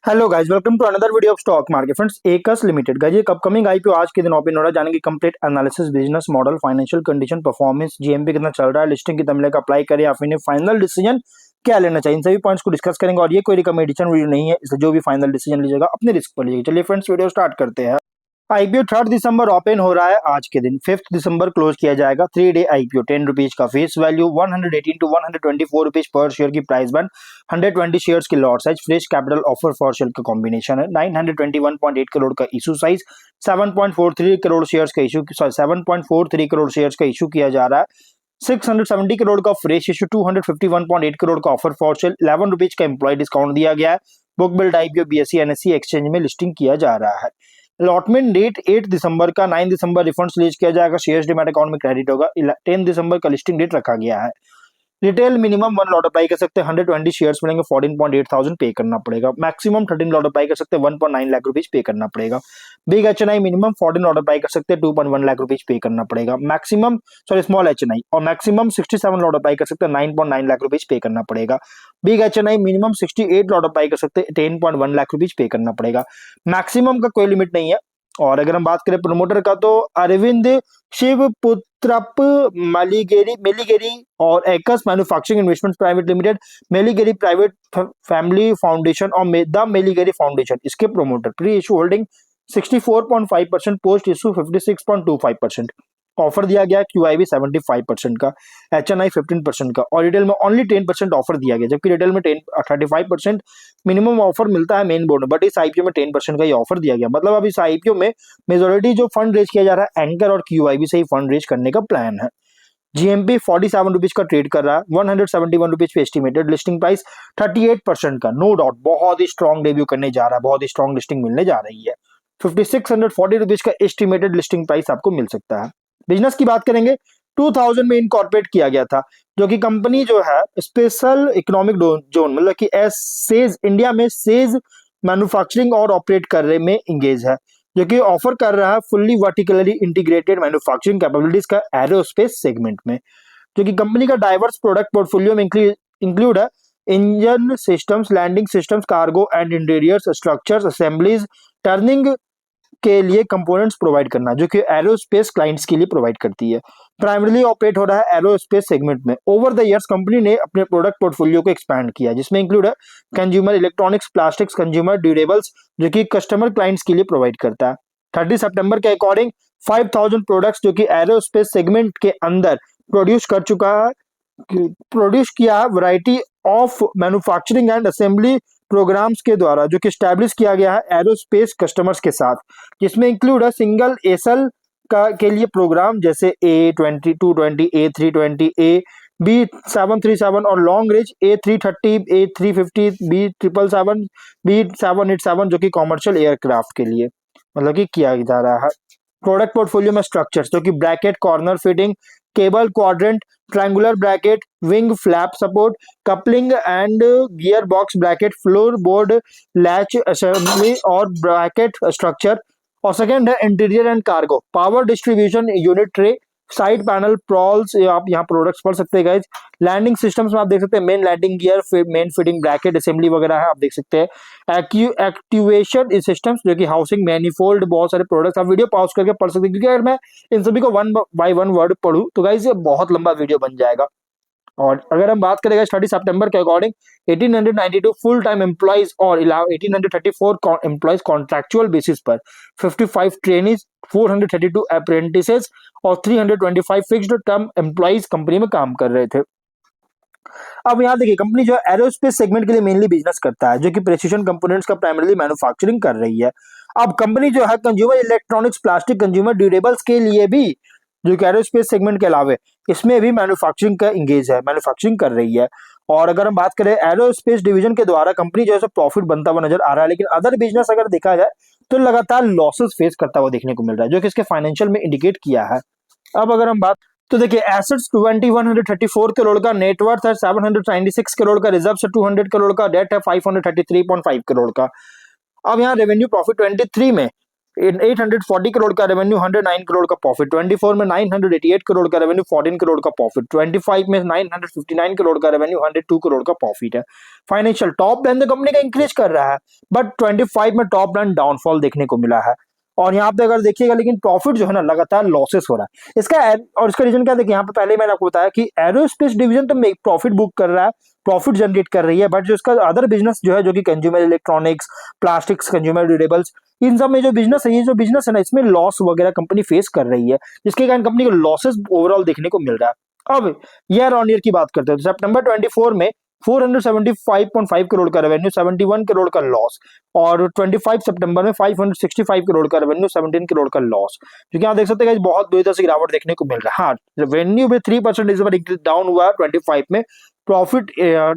Hello guys, welcome to another video of stock market friends. Aequs limited guys, ये upcoming IPO आज के दिन open हो रहा है। जानेंगे complete analysis, business model, financial condition, performance, GMP कितना चल रहा है, लिस्टिंग कितना मिलेगा, अप्लाई करें या फिर फाइनल डिसीजन क्या लेना चाहिए, इन सभी पॉइंट्स को डिस्कस करेंगे। और ये कोई रिकमेंडेशन वीडियो नहीं है, इसलिए जो भी फाइनल डिसीजन लीजिएगा अपने रिस्क पर लीजिएगा। चलिए फ्रेंड्स, वीडियो स्टार्ट करते हैं। आईपीओ 3 दिसंबर ओपन हो रहा है आज के दिन। 5 दिसंबर क्लोज किया जाएगा। 3 डे आईपीओ, 10 रुपीज का face value, 118 to 124 rupees per share की प्राइस बन, 120 शेयर्स की lot size, fresh capital offer for sale का कॉम्बिनेशन है। 921.8 करोड़ का इशू साइज, 7.43 करोड़ शेयर्स का इशू 7.43 करोड़ शेयर्स का इशू किया जा रहा है। 670 करोड़ का फ्रेश इशू, 251.8 करोड़ का ऑफर फॉर सेल, 11 रुपीज का एम्प्लॉय डिस्काउंट दिया गया है। Book build IPO BSE NSC exchange में लिस्टिंग किया जा रहा है। अलॉटमेंट डेट 8 दिसंबर का, 9 दिसंबर रिफंड्स रिलीज किया जाएगा, शेयर्स डीमैट अकाउंट में क्रेडिट होगा। 10 दिसंबर का लिस्टिंग डेट रखा गया है। रिटेल मिनिमम 1 लॉट अप्लाई कर सकते हैं, 120 शेयर्स मिलेंगे, 14.8 थाउजेंड पे करना पड़ेगा। मैक्सिमम 13 लॉट अप्लाई कर सकते हैं, 1.9 लाख रुपीज पे करना पड़ेगा। Big HNI minimum 14 lot apply कर सकते हैं, 2.1 लाख रुपीज पे करना पड़ेगा। मैक्सिमम स्मॉल एचएनआई और मैक्सिमम 67 लॉट अप्लाई कर सकते हैं, 9.9 लाख रुपीज पे करना पड़ेगा। Big HNI minimum 68 lot apply कर सकते हैं, 10.1 लाख रुपीज पे करना पड़ेगा। मैक्सिमम का कोई लिमिट नहीं है। और अगर हम बात करें प्रमोटर का, तो अरविंद शिवपुत्रप मेलीगेरी और Aequs manufacturing investment private limited, Meligeri private family foundation और द मेलीगेरी फाउंडेशन, इसके promoter. Pre issue holding 64.5%, post issue 56.25%। Offer दिया गया क्यूआईबी 75% का, एचएनआई 15% का, और रिटेल में ओनली 10% ऑफर दिया गया, जबकि रिटेल में 35% मिनिमम ऑफर मिलता है मेन बोर्ड में। बट इस आईपीओ में 10% का ही ऑफर दिया गया। मतलब अब इस आईपीओ में मेजोरिटी जो फंड रेज किया जा रहा है एंकर और क्यूआईबी से ही फंड रेज करने का प्लान है। जीएमपी 47 रुपीज का ट्रेड कर रहा है, 171 रुपीज पे एस्टिमेटेड, लिस्टिंग प्राइस 38% का। नो डाउट बहुत ही स्ट्रॉन्ग डेब्यू करने जा रहा है, बहुत ही स्ट्रॉन्ग लिस्टिंग मिलने जा रही है। 5640 रुपीज का एस्टिमेटेड लिस्टिंग प्राइस आपको मिल सकता है। बिजनेस की बात करेंगे, 2000 में इनकॉर्पोरेट किया गया था, जो कि कंपनी जो है स्पेशल इकोनॉमिक जोन, मतलब कि सेज इंडिया में सेज मैन्युफैक्चरिंग और ऑपरेट करने में इंगेज है, जो कि ऑफर कर रहा है fully vertically integrated manufacturing capabilities का एरोस्पेस सेगमेंट में। जो कि कंपनी का डाइवर्स प्रोडक्ट पोर्टफोलियो में इंक्लूड है engine systems, landing systems, cargo and interiors, structures, assemblies, turning के लिए कंपोनेंट्स प्रोवाइड करना, जो कि एरोस्पेस क्लाइंट्स के लिए प्रोवाइड करती है। प्राइमरीली ऑपरेट हो रहा है एरोस्पेस सेगमेंट में। ओवर द इयर्स कंपनी ने अपने प्रोडक्ट पोर्टफोलियो को एक्सपैंड किया, जिसमें इंक्लूड है consumer electronics, plastics, consumer durables, जो कि कस्टमर क्लाइंट्स के लिए प्रोवाइड करता है। 30 सितंबर के अकॉर्डिंग 5000 प्रोडक्ट्स जो कि एरोस्पेस सेगमेंट के अंदर प्रोड्यूस किया है variety of manufacturing and assembly programs के द्वारा, जो कि स्टैब्लिश किया गया है एरोस्पेस कस्टमर्स के साथ, जिसमें इंक्लूड है सिंगल एसल का के लिए प्रोग्राम जैसे A20, 220, A320, B737 और long range A330, A350, B777, B787, जो कि कॉमर्शियल एयरक्राफ्ट के लिए मतलब कि किया जा रहा है। प्रोडक्ट पोर्टफोलियो में स्ट्रक्चर्स, जो कि bracket, corner fitting, cable, quadrant, triangular bracket, wing flap support, coupling and gear box bracket, floor board latch assembly और ब्रैकेट स्ट्रक्चर। और सेकंड है interior and cargo, power distribution unit tray, side panel, prowls, आप यहाँ products पढ़ सकते हैं guys. Landing systems में आप देख सकते हैं main landing gear, main fitting bracket assembly वगैरह है, आप देख सकते हैं। एक्टिवेशन सिस्टम्स, जो कि हाउसिंग, मैनिफोल्ड, बहुत सारे प्रोडक्ट्स, आप वीडियो पॉज करके पढ़ सकते हैं, क्योंकि अगर मैं इन सभी को वन बाय वन वर्ड पढ़ूं तो गाइज ये बहुत लंबा वीडियो बन जाएगा। और अगर हम बात करेंगे 30 सितंबर के अकॉर्डिंग 1892 फुल टाइम एम्प्लॉइज और 1834 एम्प्लॉइज कॉन्ट्रैक्चुअल बेसिस पर, 55 ट्रेनीज, 432 अप्रेंटिसेस और 325 फिक्स्ड टर्म एम्प्लॉइज कंपनी में काम कर रहे थे। अब यहाँ देखिए, कंपनी जो है एरोस्पेस सेगमेंट के लिए मेनली बिजनेस करता है, जो कि प्रेसिजन कंपोनेंट्स का प्राइमरीली मैन्युफैक्चरिंग कर रही है। अब कंपनी जो है consumer electronics, plastic, consumer durables के लिए भी, जो कि एरोस्पेस सेगमेंट के अलावे इसमें भी मैन्युफैक्चरिंग का इंगेज है, मैन्युफैक्चरिंग कर रही है। और अगर हम बात करें एरोस्पेस डिवीजन के द्वारा कंपनी जो है प्रॉफिट बनता हुआ नजर आ रहा है, लेकिन अदर बिजनेस अगर देखा जाए तो लगातार लॉसेस फेस करता हुआ देखने को मिल रहा है, जो कि इसके फाइनेंशियल में इंडिकेट किया है। अब अगर हम बात, तो देखिए एसेट्स 2134 करोड़ का, नेटवर्थ है 796 करोड़ का, रिजर्व है 200 करोड़ का, डेट है 533.5 करोड़ का। अब यहाँ रेवेन्यू प्रॉफिट 23 में 840 करोड़ का रेवेन्यू, 109 करोड़ का प्रॉफिट। 24 में 988 करोड़ का रेवेन्यू, 14 करोड़ का प्रॉफिट। 25 में 959 करोड़ का रेवेन्यू, 102 करोड़ का प्रॉफिट है। फाइनेंशियल टॉप लाइन तो कंपनी का इंक्रीज कर रहा है, बट 25 में टॉप लाइन डाउनफॉल देखने को मिला है। और यहाँ पे अगर देखिएगा, लेकिन प्रॉफिट जो है ना लगातार लॉसेस हो रहा है इसका। और इसका रीजन क्या देखिए, यहाँ पे पहले मैंने आपको बताया कि एरोस्पेस डिवीजन तो प्रॉफिट बुक कर रहा है, प्रॉफिट जनरेट कर रही है, बट जो इसका अदर बिजनेस जो है, जो कि consumer electronics, plastics, consumer durables, इन सब में जो बिजनेस है, ये जो बिजनेस है ना, इसमें लॉस वगैरह कंपनी फेस कर रही है, जिसके कारण कंपनी को लॉसेस ओवरऑल देखने को मिल रहा है। अब ईयर ऑन ईयर की बात करते हैं तो सितंबर 24 में 475.5 करोड़ का रेवेन्यू, 71 करोड़ का लॉस। और 25 सितंबर में 565 करोड़ का रेवेन्यू, 17 करोड़ का लॉस। क्योंकि आप देख सकते हैं बहुत बुरी तरह से गिरावट देखने को मिल रहा है। हाँ, रेवेन्यू में 3% इस बार डाउन हुआ है 25 में, प्रॉफिट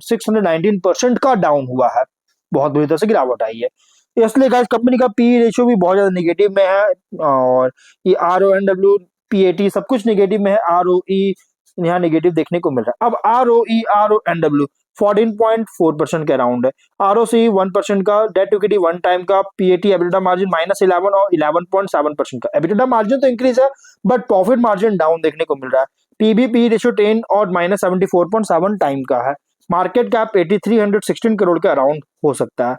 619% का डाउन हुआ है, बहुत बुरी तरह से गिरावट आई है। इसलिए गाइस कंपनी का पी रेशियो भी बहुत ज्यादा नेगेटिव में है, और ये RONW, PAT सब कुछ नेगेटिव में है। ROE यहाँ नेगेटिव देखने को मिल रहा है। अब ROE, RONW 14.4% के अराउंड है, ROCE 1% का, डेट इक्विटी 1 टाइम का, PAT एबिटा मार्जिन -11 और 11.7% का। एबिटा मार्जिन तो इंक्रीज है, बट प्रॉफिट मार्जिन डाउन देखने को मिल रहा है। PB/P रेशियो 10 और -74.7 टाइम का है। मार्केट कैप 8316 करोड़ के अराउंड हो सकता है।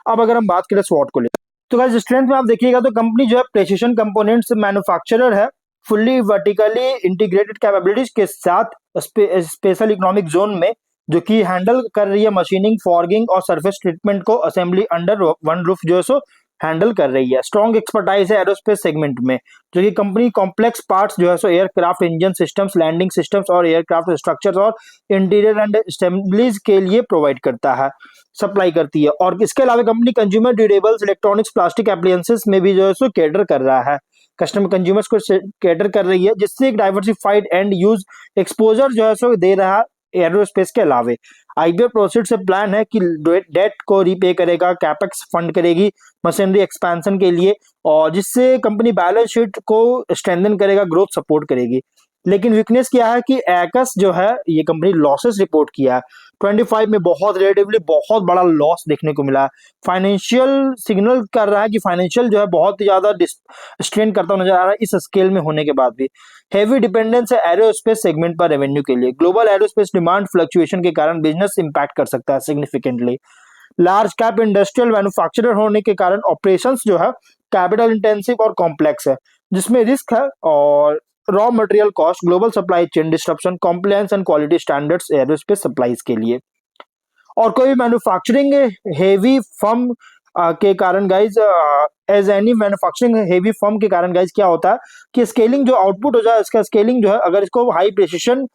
अब अगर हम बात करें स्वॉट को लेकर, तो गाइस स्ट्रेंथ में आप देखिएगा तो कंपनी जो है प्रेसिशन कंपोनेंट्स मैन्युफैक्चरर है, फुल्ली वर्टिकली इंटीग्रेटेड कैपेबिलिटीज के साथ स्पेशल इकोनॉमिक जोन में, जो कि हैंडल कर रही है मशीनिंग, फॉर्गिंग और सरफेस ट्रीटमेंट को असेंबली अंडर वन रूफ जो है सो हैंडल कर रही है। स्ट्रॉन्ग एक्सपर्टाइज है एरोस्पेस सेगमेंट में, जो कि कंपनी कॉम्प्लेक्स पार्ट्स जो है सो aircraft engine systems, landing systems और एयरक्राफ्ट स्ट्रक्चर्स और इंटीरियर एंड असेंबलीज के लिए प्रोवाइड करता है, सप्लाई करती है। और इसके अलावा company consumer durables, electronics, plastic appliances में भी जो है सो कैटर कर रहा है, कस्टमर कंज्यूमर्स को कैटर कर रही है, जिससे एक डाइवर्सिफाइड एंड यूज एक्सपोजर जो है सो दे रहा है। एरोस्पेस के अलावे IPO प्रोसीड से प्लान है कि डेट को रीपे करेगा, कैपेक्स फंड करेगी मशीनरी एक्सपेंशन के लिए, और जिससे कंपनी बैलेंस शीट को स्ट्रेंथन करेगा, ग्रोथ सपोर्ट करेगी। लेकिन वीकनेस क्या है कि एकस जो है ये कंपनी लॉसेस रिपोर्ट किया है 25 में, बहुत रिलेटिवली बहुत बड़ा लॉस देखने को मिला है। फाइनेंशियल सिग्नल कर रहा है कि फाइनेंशियल जो है बहुत ही ज्यादा स्ट्रेन करता नजर आ रहा है इस स्केल में होने के बाद भी। हेवी डिपेंडेंस है एरोस्पेस सेगमेंट पर रेवेन्यू के लिए। ग्लोबल एरोस्पेस डिमांड फ्लक्चुएशन के कारण बिजनेस इंपैक्ट कर सकता है significantly. Large cap industrial manufacturer होने के कारण ऑपरेशंस जो है कैपिटल इंटेंसिव और कॉम्प्लेक्स है, जिसमें रिस्क है और raw material cost, global supply chain disruption, compliance and quality standards aerospace supplies के लिए। और कोई मैन्युफैक्चरिंग हेवी फर्म के कारण guys, as any manufacturing heavy firm के कारण गाइज क्या होता है कि स्केलिंग जो आउटपुट हो जाए, इसका स्केलिंग जो है अगर इसको हाई प्रिसिशन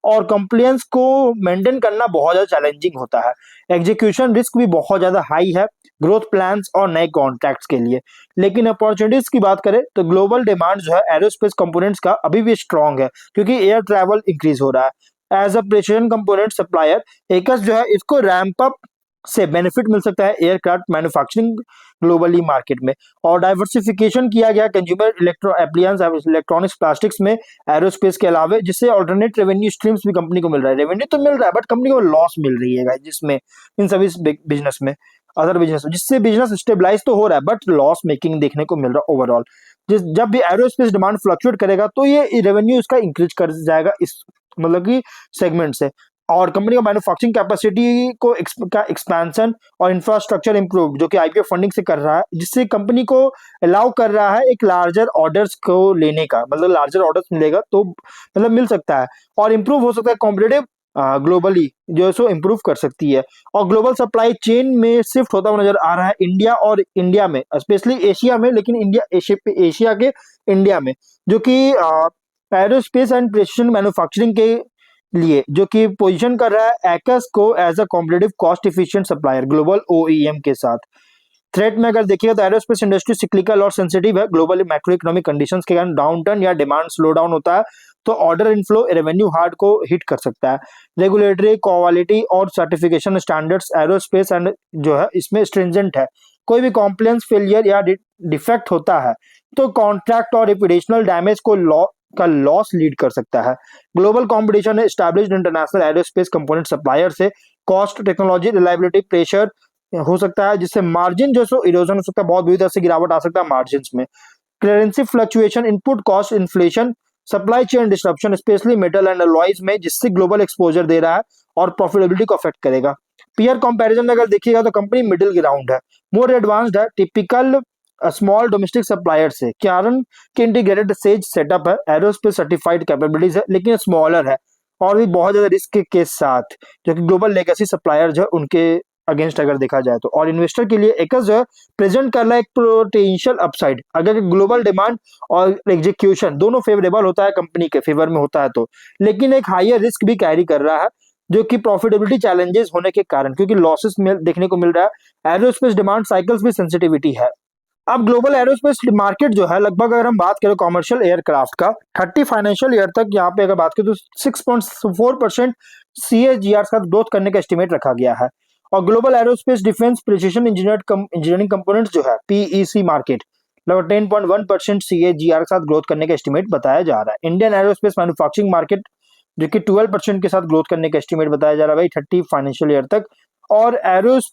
और कंप्लायंस को मेंटेन करना बहुत ज्यादा चैलेंजिंग होता है। एग्जीक्यूशन रिस्क भी बहुत ज्यादा हाई है ग्रोथ प्लान्स और नए कॉन्ट्रैक्ट्स के लिए। लेकिन अपॉर्चुनिटीज की बात करें तो ग्लोबल डिमांड जो है एरोस्पेस कंपोनेंट्स का अभी भी स्ट्रांग है, क्योंकि एयर ट्रैवल इंक्रीज हो रहा है। As a precision component supplier Aequs जो है इसको रैंप अप से बेनिफिट मिल सकता है एयरक्राफ्ट मैन्युफैक्चरिंग ग्लोबली मार्केट में। और डाइवर्सिफिकेशन किया गया consumer electro appliances, electronics, plastics में एरोस्पेस के अलावे, जिससे ऑल्टरनेट रेवेन्यू स्ट्रीम्स भी कंपनी को मिल रहा है। रेवेन्यू तो मिल रहा है बट कंपनी को लॉस मिल रही है जिसमें इन सभी बिजनेस में, अदर बिजनेस, जिससे बिजनेस स्टेबलाइज तो हो रहा है बट लॉस मेकिंग देखने को मिल रहा है ओवरऑल। जब भी एरोस्पेस डिमांड फ्लक्चुएट करेगा तो ये रेवेन्यू इसका इंक्रीज कर जाएगा इस मतलब कि सेगमेंट से। और कंपनी का मैन्युफैक्चरिंग कैपेसिटी को का एक्सपेंशन और इंफ्रास्ट्रक्चर इंप्रूव जो कि IPO फंडिंग से कर रहा है, जिससे कंपनी को अलाउ कर रहा है एक लार्जर ऑर्डर्स को लेने का, मतलब लार्जर ऑर्डर्स मिलेगा तो मतलब मिल सकता है और इंप्रूव हो सकता है कॉम्पिटिटिव ग्लोबली जो है सो इंप्रूव कर सकती है। और ग्लोबल सप्लाई चेन में शिफ्ट होता हुआ नजर आ रहा है इंडिया में, स्पेशली एशिया में, लेकिन एशिया के इंडिया में, जो कि एरोस्पेस एंड प्रिसिशन मैन्युफैक्चरिंग के लिए जो कि पोजीशन कर रहा है एकस को as a competitive cost efficient supplier global OEM के साथ। थ्रेट में अगर देखिएगा तो एरोस्पेस इंडस्ट्री सिक्लिकल और सेंसिटिव है। ग्लोबली मैक्रो इकोनॉमिक कंडीशंस के कारण डाउन टर्न या डिमांड स्लो डाउन होता है तो ऑर्डर इनफ्लो रेवेन्यू हार्ड को हिट कर सकता है। रेगुलेटरी क्वालिटी और सर्टिफिकेशन स्टैंडर्ड्स एरोस्पेस एंड जो है इसमें स्ट्रिंजेंट है। कोई भी कॉम्प्लायंस फेलियर या डिफेक्ट होता है तो कॉन्ट्रैक्ट और रेपुटेशनल डैमेज को लॉस लीड कर सकता है। ग्लोबल कंपटीशन है established international aerospace component supplier से कॉस्ट, टेक्नोलॉजी, रिलायबिलिटी, प्रेशर हो सकता है, जिससे मार्जिन जो सो इरोजन हो सकता है, बहुत बुरी तरह से गिरावट आ सकता है मार्जिन में। Currency fluctuation, input cost inflation, supply chain disruption specially metal and alloys में, जिससे ग्लोबल एक्सपोजर दे रहा है और प्रॉफिटेबिलिटी को अफेक्ट करेगा। पीयर कंपैरिजन में अगर देखिएगा तो कंपनी मिडिल ग्राउंड है, मोर एडवांस्ड है, टिपिकल स्मॉल डोमेस्टिक सप्लायर से, कारण के इंटीग्रेटेड सेज सेटअप है, एरोस्पेस सर्टिफाइड कैपेबिलिटीज है, लेकिन स्मॉलर है और भी बहुत ज्यादा रिस्क के साथ, जो कि ग्लोबल लेगेसी सप्लायर है उनके अगेंस्ट अगर देखा जाए तो। और इन्वेस्टर के लिए एकस जो है प्रेजेंट कर रहा है एक पोटेंशियल अपसाइड, अगर ग्लोबल डिमांड और एग्जीक्यूशन दोनों फेवरेबल होता है, कंपनी के फेवर में होता है तो, लेकिन एक हायर रिस्क भी कैरी कर रहा है, जो कि प्रॉफिटेबिलिटी चैलेंजेस होने के कारण, क्योंकि लॉसेस देखने को मिल रहा है। एरोस्पेस डिमांड साइकिल्स भी सेंसिटिविटी है। अब ग्लोबल एरोस्पेस मार्केट जो है, लगभग अगर हम बात करें कमर्शियल एयरक्राफ्ट का, 30 फाइनेंशियल ईयर तक यहाँ पे अगर बात करें तो 6.4% CAGR का ग्रोथ करने का एस्टिमेट रखा गया है। और global aerospace defence precision engineering components जो है PEC मार्केट, लगभग 10.1% CAGR के साथ ग्रोथ करने का एस्टिमेट बताया जा रहा है। इंडियन एरोस्पेस मैन्युफैक्चरिंग मार्केट जो कि 12% के साथ ग्रोथ करने का एस्टिमेट बताया जा रहा है भाई 30 फाइनेंशियल ईयर तक। और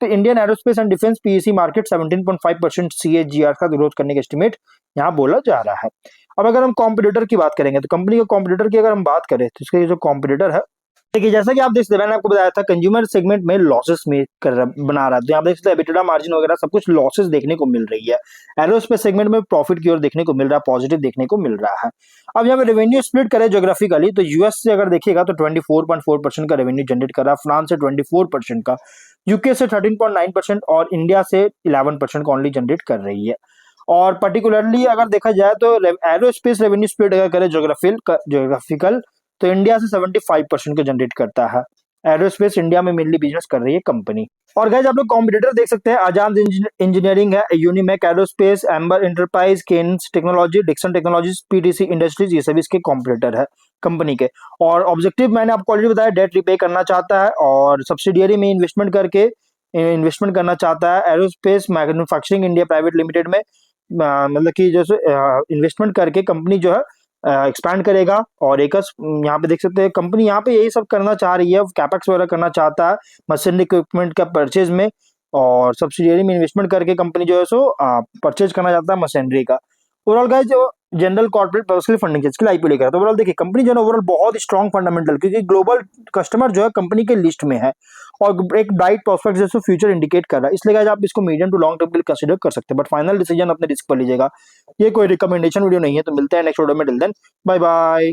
Indian aerospace and defence PEC market 17.5% CAGR का ग्रोथ करने का एस्टिमेट यहाँ बोला जा रहा है। अब अगर हम कॉम्पिटिटर की बात करेंगे तो कंपनी के कॉम्पिटिटर की अगर हम बात करें तो इसके जो कॉम्पिटिटर है, देखिए जैसा कि आप देख सकते हैं, मैंने आपको बताया था कंज्यूमर सेगमेंट में लॉसेस में बना रहा है, तो आप देख सकते हैं एबिटा मार्जिन वगैरह सब कुछ लॉसेस देखने को मिल रही है। एरोस्पेस सेगमेंट में प्रॉफिट की ओर देखने को मिल रहा है, पॉजिटिव देखने को मिल रहा है। अब यहाँ पे रेवेन्यू स्प्लिट करें ज्योग्राफिकली तो यूएस से अगर देखिएगा तो 24.4% का रेवेन्यू जनरेट कर रहा है, फ्रांस से 24% का, यूके से 13.9% और इंडिया से 11% का ओनली जनरेट कर रही है। और पर्टिकुलरली अगर देखा जाए तो एरोस्पेस रेवेन्यू स्प्लिट अगर करें ज्योग्राफिकल तो इंडिया से 75% का जनरेट करता है। एरोस्पेस इंडिया में मेनली बिजनेस कर रही है कंपनी। और गाइस आप लोग कॉम्पिटिटर देख सकते हैं, आजाद इंजीनियरिंग है, Unimech aerospace, Amber enterprise, Kaynes technology, Dixon technologies, PTC industries, ये सभी इसके कॉम्पिटिटर है कंपनी के। और ऑब्जेक्टिव मैंने आपको ऑलरेडी बताया, डेट रिपे करना चाहता है और सब्सिडियरी में इन्वेस्टमेंट करके इन्वेस्टमेंट करना चाहता है। Aerospace manufacturing India private limited में मतलब कि जैसे इन्वेस्टमेंट करके कंपनी जो है एक्सपैंड करेगा। और एक यहाँ पे देख सकते हैं कंपनी यहाँ पे यही सब करना चाह रही है, कैपेक्स वगैरह करना चाहता है मशीनरी इक्विपमेंट का परचेज में, और सब्सिडियरी में इन्वेस्टमेंट करके कंपनी जो है सो परचेज करना चाहता है मशीनरी का। ओवरऑल गाइस जो जनरल कॉर्पोरेट पर्सनल फंडिंग इसके लिए IPO लेकर, तो ओवरऑल देखिए कंपनी जो है ओवरऑल बहुत स्ट्रॉन्ग फंडामेंटल, क्योंकि ग्लोबल कस्टमर जो है कंपनी के लिस्ट में है और एक ब्राइट प्रोस्पेक्ट जैसे फ्यूचर इंडिकेट कर रहा है, इसलिए गाइस आप इसको मीडियम टू लॉन्ग टर्म के लिए कंसीडर कर सकते हैं, बट फाइनल डिसीजन अपने रिस्क पर लीजिएगा। ये कोई रिकमेंडेशन वीडियो नहीं है, तो मिलते हैं नेक्स्ट वीडियो में, टिल देन बाय बाय।